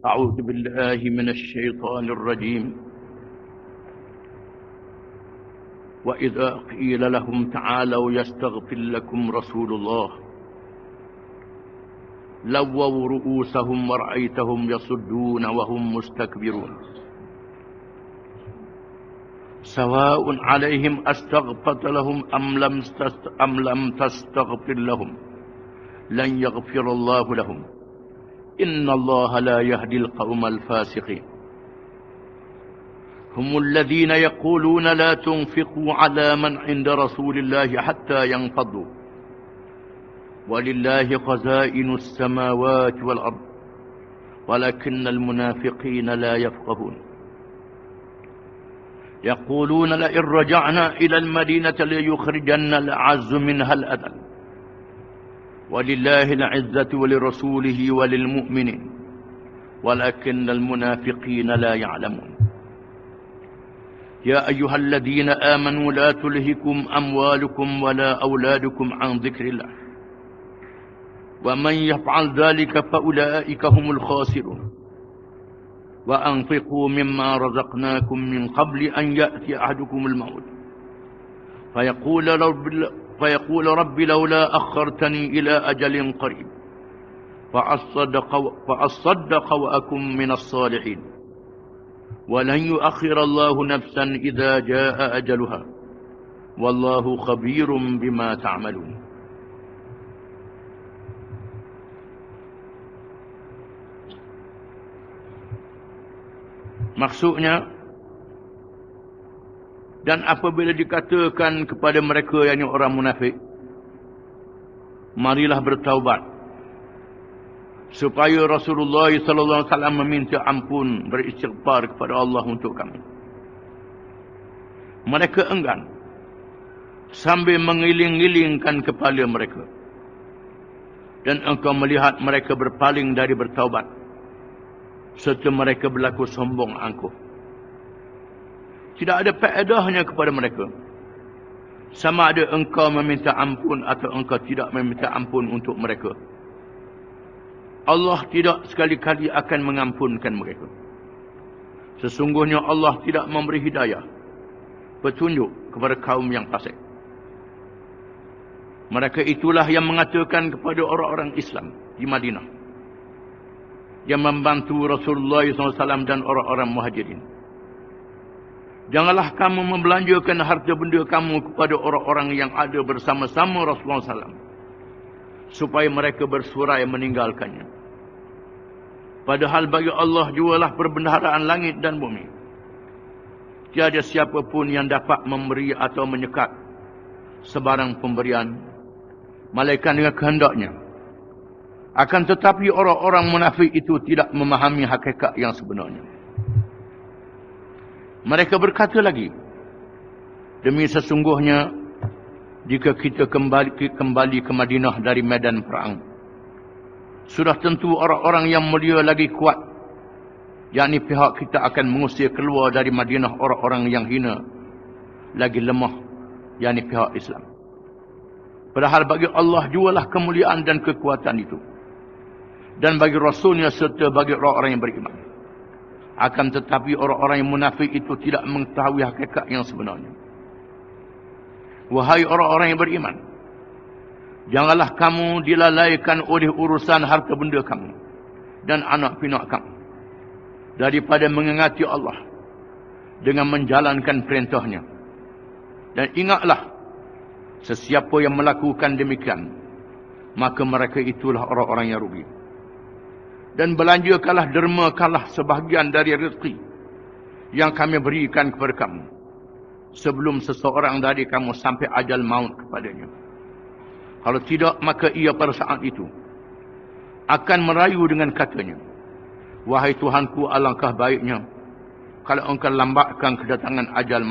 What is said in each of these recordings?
أعوذ بالله من الشيطان الرجيم. وإذا قيل لهم تعالوا يستغفر لكم رسول الله لووا رؤوسهم ورأيتهم يصدون وهم مستكبرون سواء عليهم أستغفرت لهم أم لم تستغفر لهم لن يغفر الله لهم إن الله لا يهدي القوم الفاسقين هم الذين يقولون لا تنفقوا على من عند رسول الله حتى ينفضوا ولله خزائن السماوات والأرض ولكن المنافقين لا يفقهون يقولون لئن رجعنا إلى المدينة ليخرجن الأعز منها الأذل ولله العزة ولرسوله وللمؤمنين ولكن المنافقين لا يعلمون يا أيها الذين آمنوا لا تلهكم أموالكم ولا أولادكم عن ذكر الله ومن يفعل ذلك فأولئك هم الخاسرون وأنفقوا مما رزقناكم من قبل أن يأتي أحدكم الموت فيقول رب لولا أخرتني إلى أجل قريب فأصدق وأكن من الصالحين ولن يؤخر الله نفسا إذا جاء أجلها والله خبير بما تعملون. Maksudnya, dan apabila dikatakan kepada mereka yang orang munafik, marilah bertaubat, supaya Rasulullah sallallahu alaihi wasallam meminta ampun, beristighfar kepada Allah untuk kami. Mereka enggan, sambil mengiling-ilingkan kepala mereka, dan engkau melihat mereka berpaling dari bertaubat, serta mereka berlaku sombong angkuh. Tidak ada faedahnya kepada mereka, sama ada engkau meminta ampun atau engkau tidak meminta ampun untuk mereka. Allah tidak sekali-kali akan mengampunkan mereka. Sesungguhnya Allah tidak memberi hidayah, petunjuk kepada kaum yang fasik. Mereka itulah yang mengatakan kepada orang-orang Islam di Madinah, yang membantu Rasulullah SAW dan orang-orang muhajirin, janganlah kamu membelanjakan harta benda kamu kepada orang-orang yang ada bersama-sama Rasulullah SAW, supaya mereka bersurai meninggalkannya. Padahal bagi Allah jualah perbendaharaan langit dan bumi. Tiada siapa pun yang dapat memberi atau menyekat sebarang pemberian, malaikat dengan kehendaknya. Akan tetapi orang-orang munafik itu tidak memahami hakikat yang sebenarnya. Mereka berkata lagi, demi sesungguhnya jika kita kembali ke Madinah dari medan perang, sudah tentu orang-orang yang mulia lagi kuat, yakni pihak kita akan mengusir keluar dari Madinah orang-orang yang hina lagi lemah, yakni pihak Islam. Padahal bagi Allah jualah kemuliaan dan kekuatan itu, dan bagi Rasulnya serta bagi orang-orang yang beriman. Akan tetapi orang-orang yang munafik itu tidak mengetahui hakikat yang sebenarnya. Wahai orang-orang yang beriman, janganlah kamu dilalaikan oleh urusan harta benda kamu dan anak pinak kamu, daripada mengingati Allah dengan menjalankan perintahnya. Dan ingatlah, sesiapa yang melakukan demikian, maka mereka itulah orang-orang yang rugi. Dan belanjakanlah, dermakanlah sebahagian dari rezeki yang kami berikan kepada kamu, sebelum seseorang dari kamu sampai ajal maut kepadanya. Kalau tidak, maka ia pada saat itu akan merayu dengan katanya, wahai Tuhanku, alangkah baiknya kalau engkau lambatkan kedatangan ajal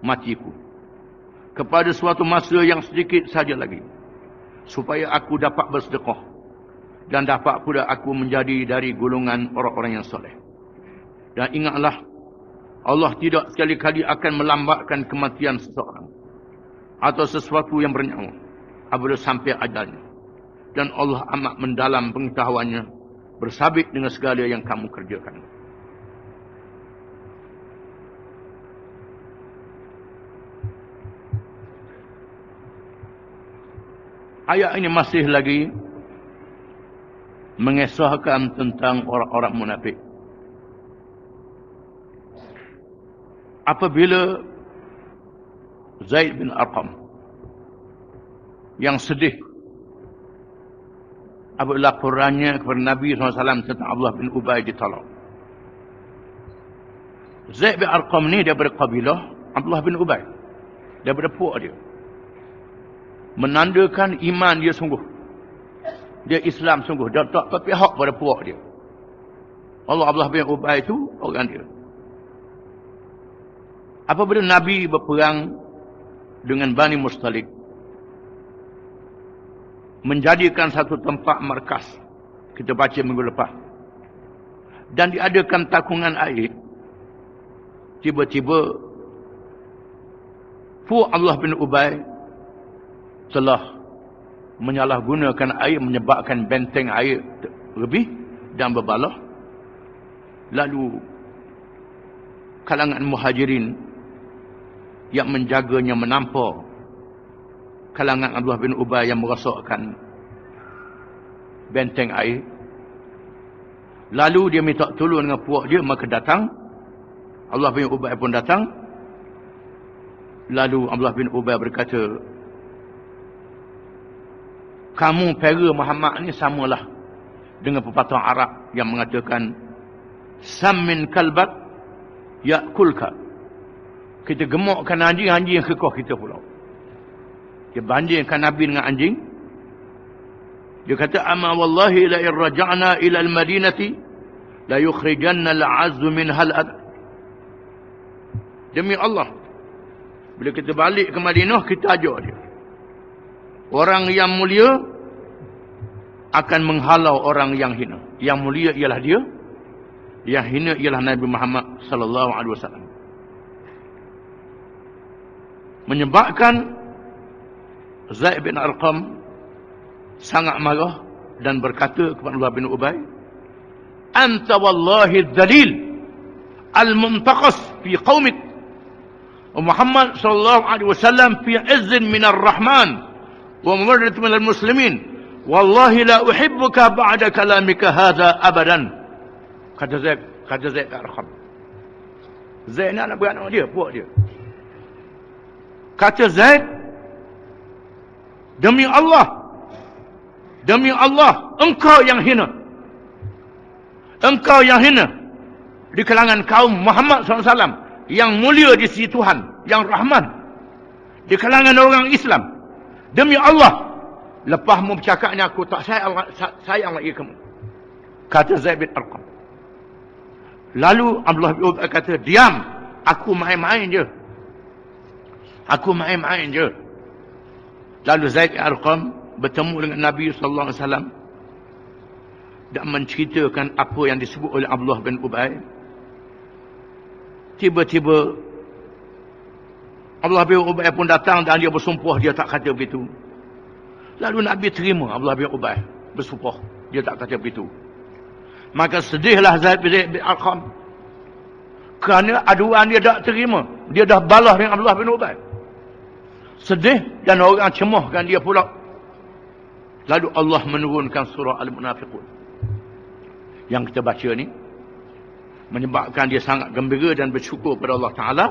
matiku kepada suatu masa yang sedikit saja lagi, supaya aku dapat bersedekah dan dapat pula aku menjadi dari golongan orang-orang yang soleh. Dan ingatlah, Allah tidak sekali-kali akan melambatkan kematian seseorang atau sesuatu yang bernyawa apabila sampai ajalnya. Dan Allah amat mendalam pengetahuannya bersabit dengan segala yang kamu kerjakan. Ayat ini masih lagi mengesahkan tentang orang-orang munafik. Apabila Zaid bin Arqam yang sedih apabila laporannya kepada Nabi SAW tentang Abdullah bin Ubay ditolak. Zaid bin Arqam ni daripada kabilah Abdullah bin Ubay, daripada puak dia, menandakan iman dia sungguh, dia Islam sungguh, dia tak berpihak pada puak dia. Abdullah bin Ubay itu orang dia. Apabila Nabi berperang dengan Bani Mustalik, menjadikan satu tempat markas, kita baca minggu lepas, dan diadakan takungan air, tiba-tiba Abdullah bin Ubay telah menyalahgunakan air, menyebabkan benteng air lebih dan berbalah. Lalu kalangan muhajirin yang menjaganya menampar kalangan Abdullah bin Ubay yang merosakkan benteng air. Lalu dia minta tolong dengan puak dia, maka datang Abdullah bin Ubay pun datang. Lalu Abdullah bin Ubay berkata, kamu pera Muhammad ni samalah dengan pepatah Arab yang mengatakan sammin kalbak yakulka. Kita gemukkan anjing, anjing yang kekeh kita pula. Dia bandingkan Nabi dengan anjing. Dia kata, amma wallahi la irraja'na ila al-madinati la yukhrijanna al-'azzu min hal-ad. Demi Allah, bila kita balik ke Madinah, kita ajak dia. Orang yang mulia akan menghalau orang yang hina. Yang mulia ialah dia, yang hina ialah Nabi Muhammad sallallahu alaihi wasallam. Menyebabkan Zaid bin Arqam sangat marah dan berkata kepada Abdullah bin Ubay, anta wallahi dzalil al-muntaqas fi qaumik, Muhammad sallallahu alaihi wasallam fi izzin min ar-rahman wa mawaddatin min al-muslimin, wallahi la uhibbuka ba'da kalamika hadha abadan. Kata Zaid bin Arqam. Zaid ni anak beranak dia, puak dia. Kata Zaid, demi Allah, engkau yang hina. Engkau yang hina di kalangan kaum Muhammad SAW, yang mulia di sisi Tuhan, yang rahman di kalangan orang Islam. Demi Allah, lepasmu bercakapnya aku tak sayang lagi kamu. Kata Zaid bin Arqam. Lalu Abdullah bin Ubay kata, diam, aku main-main je. Aku main-main je. Lalu Zaid bin Arqam bertemu dengan Nabi SAW dan menceritakan apa yang disebut oleh Abdullah bin Ubay. Tiba-tiba Abdullah bin Ubay pun datang dan dia bersumpah dia tak kata begitu. Lalu Nabi terima Abdullah bin Ubay bersumpah dia tak kata begitu. Maka sedihlah Zaid bin Arqam kerana aduan dia tak terima. Dia dah balas dengan Abdullah bin Ubay. Sedih dan orang cemohkan dia pula. Lalu Allah menurunkan surah Al-Munafiqun yang kita baca ni, menyebabkan dia sangat gembira dan bersyukur kepada Allah Ta'ala.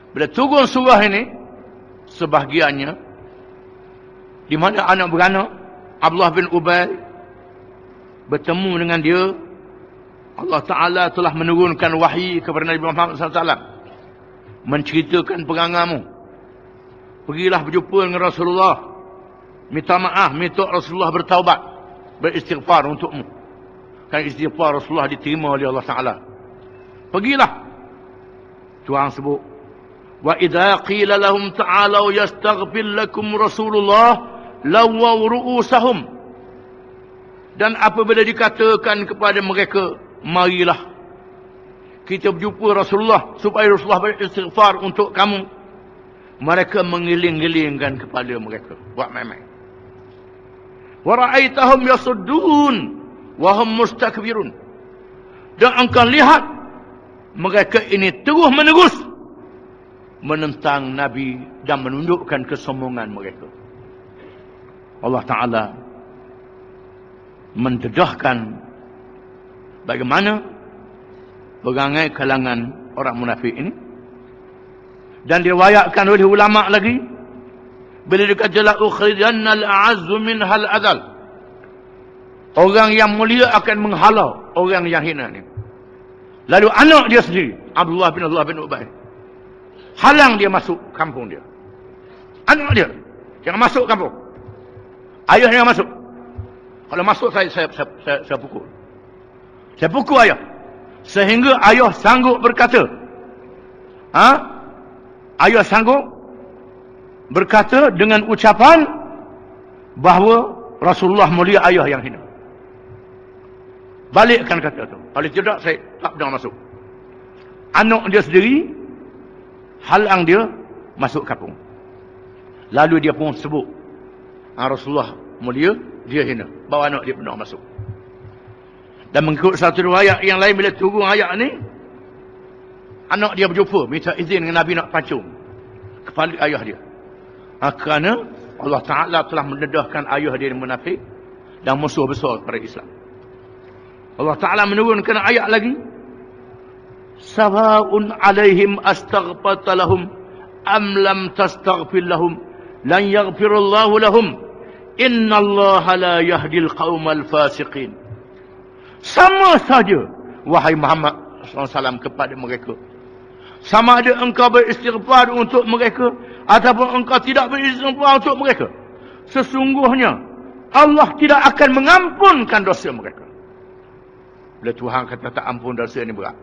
Bila turun surah ini, sebahagiannya di mana anak beranak Abdullah bin Ubay bertemu dengan dia, Allah Ta'ala telah menurunkan wahyi kepada Nabi Muhammad SAW menceritakan peranganmu. Pergilah berjumpa dengan Rasulullah, minta maaf, minta Rasulullah bertaubat, beristighfar untukmu. Kan istighfar Rasulullah diterima oleh Allah Ta'ala. Pergilah. Tuhan sebut, wa idza qila lahum ta'alu yastaghfir lakum Rasulullah lawaw ru'usahum. Dan apabila dikatakan kepada mereka, marilah kita berjumpa Rasulullah supaya Rasulullah beristighfar untuk kamu, mereka mengiling-ilingkan kepala mereka, buat main-main. Wa ra'aitahum yasuddun, wahum mustakbirun. Dan engkau lihat mereka ini terus menerus menentang Nabi dan menundukkan kesombongan mereka. Allah Ta'ala mendedahkan bagaimana perangai kalangan orang munafik ini. Dan diriwayatkan oleh ulama lagi, bila dikata la ukhrijanna al-a'azzu minhal adal, orang yang mulia akan menghalau orang yang hina ni. Lalu anak dia sendiri, Abdullah bin Ubay, halang dia masuk kampung dia. Anak dia jangan masuk kampung. Ayah jangan masuk. Kalau masuk saya pukul. Saya pukul ayah. Sehingga ayah sanggup berkata, ayah sanggup berkata dengan ucapan bahawa Rasulullah mulia ayah yang hina. Balikkan kata tu. Kalau tidak, saya tak pernah masuk. Anak dia sendiri halang dia masuk kampung. Lalu dia pun sebut, Rasulullah mulia, dia hina. Bawa anak dia pernah masuk. Dan mengikut satu riwayat yang lain, bila turun ayat ni, anak dia berjumpa, minta izin dengan Nabi nak pancung kepala ayah dia. Kerana Allah Ta'ala telah mendedahkan ayah dia yang munafik dan musuh besar kepada Islam. Allah Ta'ala menurunkan ayat lagi, sawa'un alaihim astaghfirta lahum am lam tastaghfir lahum lan yaghfirullahu lahum innallaha la yahdil qaumal fasiqin. Sama saja wahai Muhammad SAW kepada mereka, sama ada engkau beristighfar untuk mereka ataupun engkau tidak beristighfar untuk mereka, sesungguhnya Allah tidak akan mengampunkan dosa mereka. Bila Tuhan kata tak ampun dosa ini berat.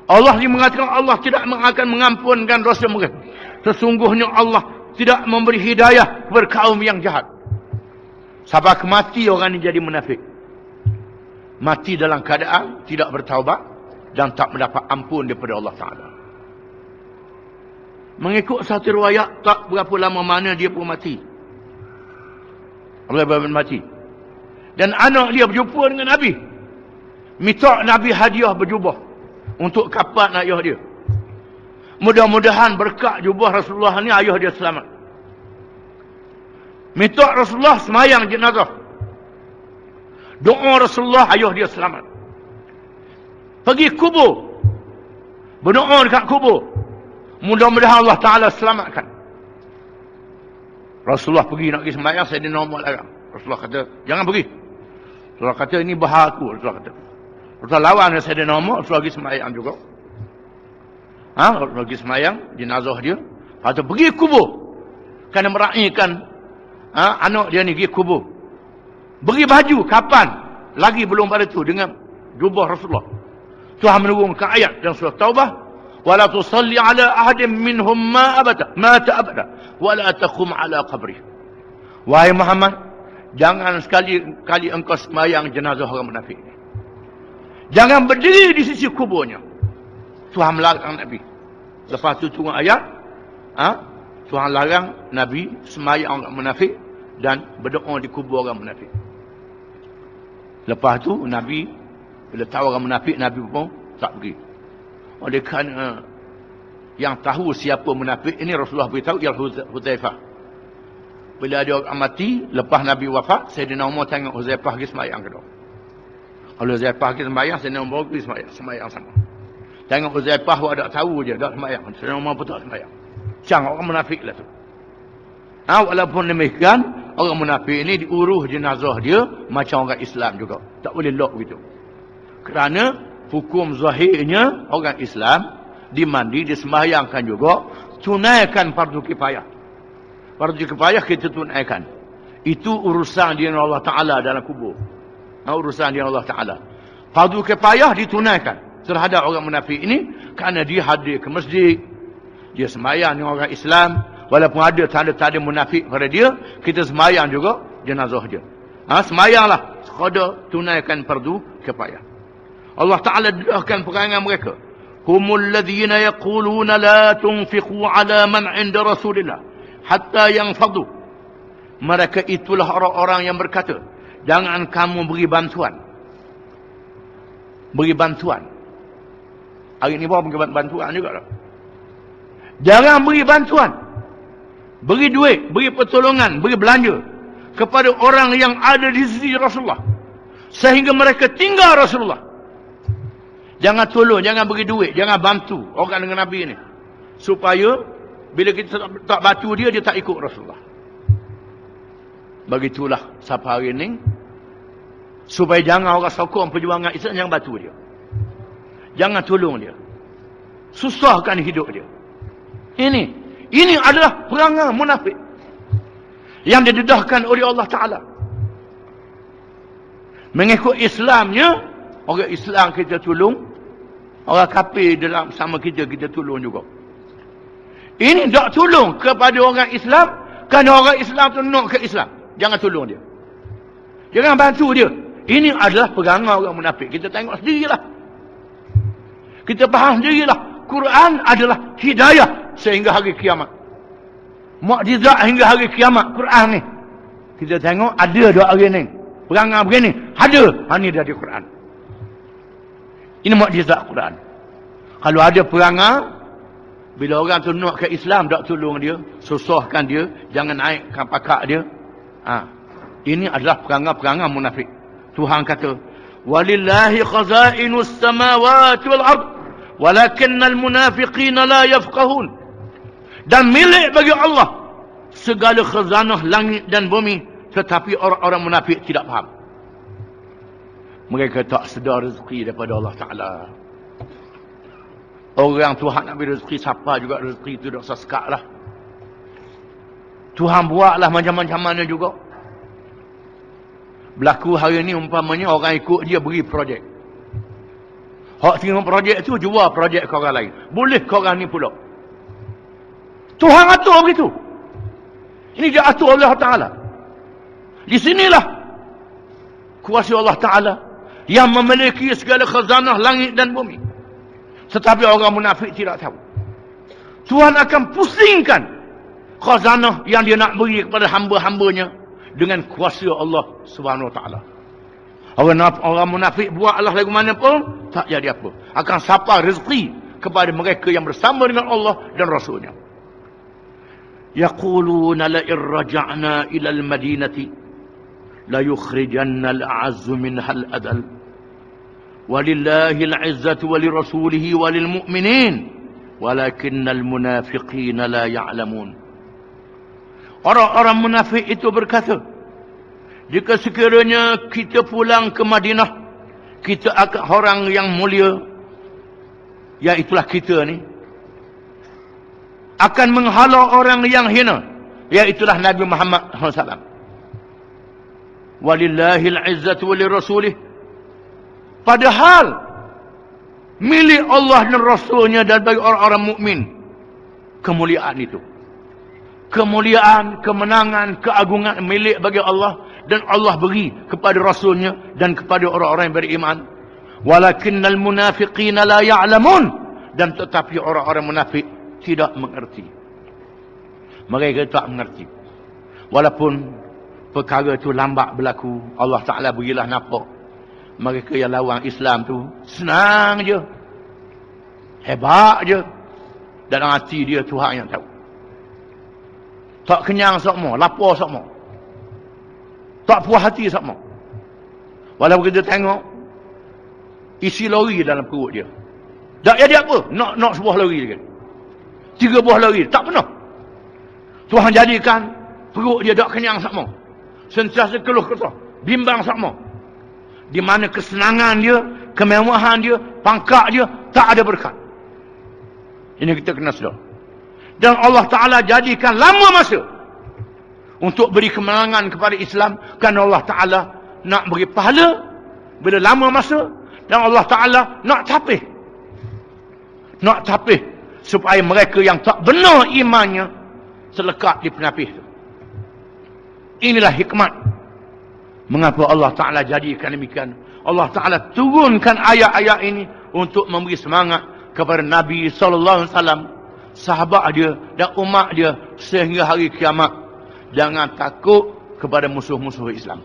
Allah dia mengatakan Allah tidak akan mengampunkan dosa mereka, sesungguhnya Allah tidak memberi hidayah kepada kaum yang jahat. Sampai mati orang ini jadi munafik. Mati dalam keadaan tidak bertaubat dan tak mendapat ampun daripada Allah Ta'ala. Mengikut satu riwayat, tak berapa lama mana dia pun mati. Allah mati. Dan anak dia berjumpa dengan Nabi. Minta Nabi hadiah berjubah untuk kapan ayah dia. Mudah-mudahan berkat jubah Rasulullah ni ayah dia selamat. Minta Rasulullah semayang jenazah. Doa Rasulullah ayah dia selamat. Pergi kubur, berdoa dekat kubur, mudah-mudahan Allah Ta'ala selamatkan. Rasulullah pergi nak pergi sembahyang, Sayyidina Umar larang. Rasulullah kata, jangan pergi. Rasulullah kata, ini bahaku. Rasulullah kata, Rasulullah lawan dengan Sayyidina Umar. Rasulullah pergi sembahyang juga. Rasulullah pergi sembahyang jenazah dia. Kata pergi kubur, kerana meraihkan anak dia ni pergi kubur. Beri baju kapan lagi belum pada tu dengan jubah Rasulullah. Tuhan menurunkan ayat dalam surah Taubah, wala tusalli ala ahadin minhum mata abada wala taqum ala qabri. Wahai Muhammad, jangan sekali-kali engkau sembahyang jenazah orang munafik. Jangan berdiri di sisi kuburnya. Tuhan melarang Nabi. Lepas tu turun ayat, Tuhan larang Nabi sembahyang orang munafik dan berdoa di kubur orang munafik. Lepas tu Nabi bila tahu orang munafik, Nabi pun tak pergi. Oleh kerana yang tahu siapa munafik ini Rasulullah beritahu ialah Huzaifah. Bila ada orang mati lepas Nabi wafat, Sayyidina Umar tengok Huzaifah pergi sembahyang kedua. Kalau Huzaifah pergi sembahyang, Sayyidina Umar pergi sembahyang sama. Tengok Huzaifah ada tahu je tak sembahyang, Sayyidina Umar pun tak sembahyang. Cang orang munafik lah tu. Walaupun demikian, orang munafik ini diuruh jenazah dia macam orang Islam juga. Tak boleh lock begitu. Kerana hukum zahirnya orang Islam dimandi, disembahyangkan juga, tunaikan fardu kifayah. Fardu kifayah kita tunaikan. Itu urusan dia dengan Allah Ta'ala dalam kubur. Urusan dia dengan Allah Ta'ala. Fardu kifayah ditunaikan terhadap orang munafik ini kerana dia hadir ke masjid, dia sembahyang dengan orang Islam. Walaupun ada tanda-tanda munafik pada dia, kita sembahyang juga jenazah dia. Sembahyanglah sekadar tunaikan fardu kifayah. Allah Ta'ala dedahkan perangai mereka. Humul ladhina yaquluna la tunfiqu ala man inda Rasulillah hatta yanfadu. Mereka itulah orang-orang yang berkata, jangan kamu beri bantuan. Beri bantuan. Hari ini bawa beri bantuan juga tak? Jangan beri bantuan. Beri duit, beri pertolongan, beri belanja kepada orang yang ada di sisi Rasulullah, sehingga mereka tinggal Rasulullah. Jangan tolong, jangan beri duit, jangan bantu orang dengan Nabi ini, supaya bila kita tak bantu dia, dia tak ikut Rasulullah. Begitulah siapa hari ini, supaya jangan orang sokong perjuangan Islam, jangan bantu dia, jangan tolong dia, susahkan hidup dia. Ini adalah perangai munafik yang didedahkan oleh Allah Ta'ala. Mengikut Islamnya, orang Islam kita tolong, orang kafir dalam sama kita tolong juga. Ini tak tolong kepada orang Islam, kerana orang Islam tu nak ke Islam. Jangan tolong dia, jangan bantu dia. Ini adalah perangai orang munafik. Kita tengok sendirilah, kita faham sendirilah. Quran adalah hidayah sehingga hari kiamat, mukjizat hingga hari kiamat. Quran ni kita tengok ada dua hari ni perangai begini, ada. Ini dari Quran. Ini mukjizat Quran. Kalau ada perangai, bila orang tu nak ke Islam, tak tolong dia, susahkan dia, jangan naikkan pakak dia. Ini adalah perangai-perangai munafik. Tuhan kata, walillahi khazainus samawati wal ard walakinnal munafiqina la yafqahun. Dan milik bagi Allah segala khazanah langit dan bumi, tetapi orang-orang munafik tidak faham. Mereka tak sedar rezeki daripada Allah Ta'ala. Orang Tuhan nak beri rezeki, siapa juga rezeki itu tak sesak lah. Tuhan buatlah macam-macam mana juga. Berlaku hari ni umpamanya orang ikut dia beri projek. Hak tengok projek tu, jual projek ke orang lain. Boleh ke orang ni pula. Tuhan atur begitu. Ini dia atur Allah Ta'ala. Di sinilah kuasa Allah Ta'ala yang memiliki segala khazanah langit dan bumi. Tetapi orang munafik tidak tahu. Tuhan akan pusingkan khazanah yang dia nak beri kepada hamba-hambanya dengan kuasa Allah Subhanahu Wa Ta'ala. Orang munafik buatlah lagu mana pun, tak jadi apa. Akan sapa rezeki kepada mereka yang bersama dengan Allah dan Rasulnya. Yaquluna la irja'na ila al-madinati la yukhrijanna al-a'azzu minha al-adal. Walillahi al-'izzatu wa lirasulihi wa lilmu'minin walakinna al-munafiqina la ya'lamun. Orang-orang munafik itu berkata, jika sekiranya kita pulang ke Madinah, kita akan orang yang mulia, iaitulah kita ni, akan menghalau orang yang hina, iaitulah Nabi Muhammad SAW. Walillahil izzatu walirrasulih. Padahal milik Allah dan Rasulnya dan bagi orang-orang mukmin kemuliaan itu. Kemuliaan, kemenangan, keagungan milik bagi Allah, dan Allah beri kepada Rasulnya dan kepada orang-orang yang beriman. Walakinnal munafiqina la ya'lamun. Dan tetapi orang-orang munafik tidak mengerti. Mereka tak mengerti. Walaupun perkara itu lambat berlaku, Allah Ta'ala berilah nampak. Mereka yang lawan Islam tu senang je, hebat je, dan hati dia Tuhan yang tahu. Tak kenyang sokmo, lapar sokmo, tak puas hati sokmo. Walaupun kita tengok isi lori dalam perut dia, tak jadi apa, nak sebuah lori lagi, 3 buah lori, tak pernah. Tuhan jadikan perut dia tak kenyang sokmo, sentiasa keluh kesah, bimbang sokmo. Di mana kesenangan dia, kemewahan dia, pangkat dia tak ada berkat. Ini kita kena sedar. Dan Allah Ta'ala jadikan lama masa untuk beri kemenangan kepada Islam, kerana Allah Ta'ala nak beri pahala bila lama masa, dan Allah Ta'ala nak tapih supaya mereka yang tak benar imannya terlekat di penapis itu. Inilah hikmat mengapa Allah Ta'ala jadikan demikian. Allah Ta'ala turunkan ayat-ayat ini untuk memberi semangat kepada Nabi SAW, sahabat dia dan umat dia sehingga hari kiamat. Jangan takut kepada musuh-musuh Islam.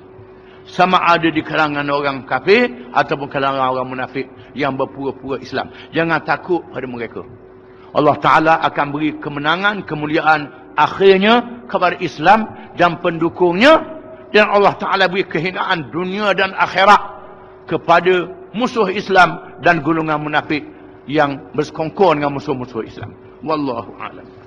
sama ada di kalangan orang kafir ataupun kalangan orang munafik yang berpura-pura Islam. Jangan takut pada mereka. Allah Ta'ala akan beri kemenangan, kemuliaan akhirnya kepada Islam dan pendukungnya. Dan Allah Ta'ala beri kehinaan dunia dan akhirat kepada musuh Islam dan golongan munafik yang bersekongkol dengan musuh-musuh Islam. Wallahu a'lam.